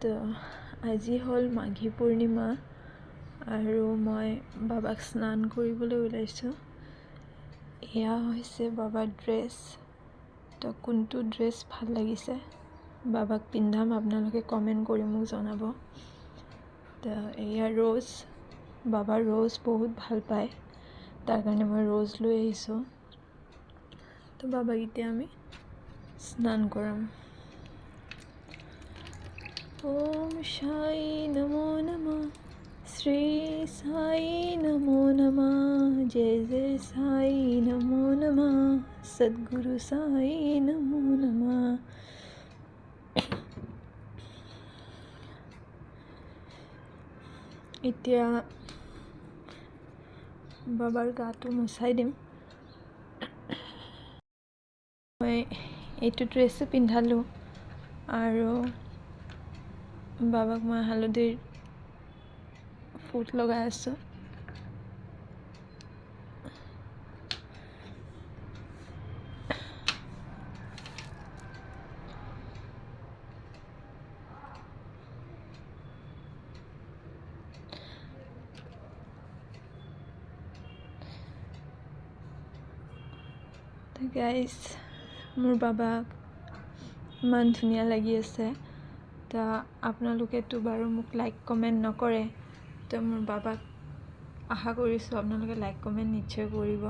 তো আজি হ'ল মাঘী পূৰ্ণিমা আৰু মই বাবাক স্নান কৰিবলৈ ওলাইছোঁ। এয়া হৈছে বাবাৰ ড্ৰেছ। তো কোনটো ড্ৰেছ ভাল লাগিছে বাবাক পিন্ধাম, আপোনালোকে কমেণ্ট কৰি মোক জনাব। তো এয়া ৰ'জ, বাবা ৰ'জ বহুত ভাল পায়, তাৰ কাৰণে মই ৰ'জ লৈ আহিছোঁ। তো বাবাক এতিয়া আমি স্নান কৰাম। ওম সাই নমো নমঃ, শ্ৰী সাই নমো নমঃ, জয় জয় সাই নমো নমঃ, সদ্গুৰু সাই নমো নমঃ। এতিয়া বাবাৰ গাটো মুচাই দিম। মই এইটো ড্ৰেছে পিন্ধালোঁ আৰু বাবাক মই হালধিৰ ফুট লগাই আছোঁ। গাইজ, মোৰ বাবাক ইমান ধুনীয়া লাগি আছে। তো আপোনালোকেতো বাৰু মোক লাইক কমেণ্ট নকৰে, তো মোৰ বাবাক আশা কৰিছোঁ আপোনালোকে লাইক কমেণ্ট নিশ্চয় কৰিব।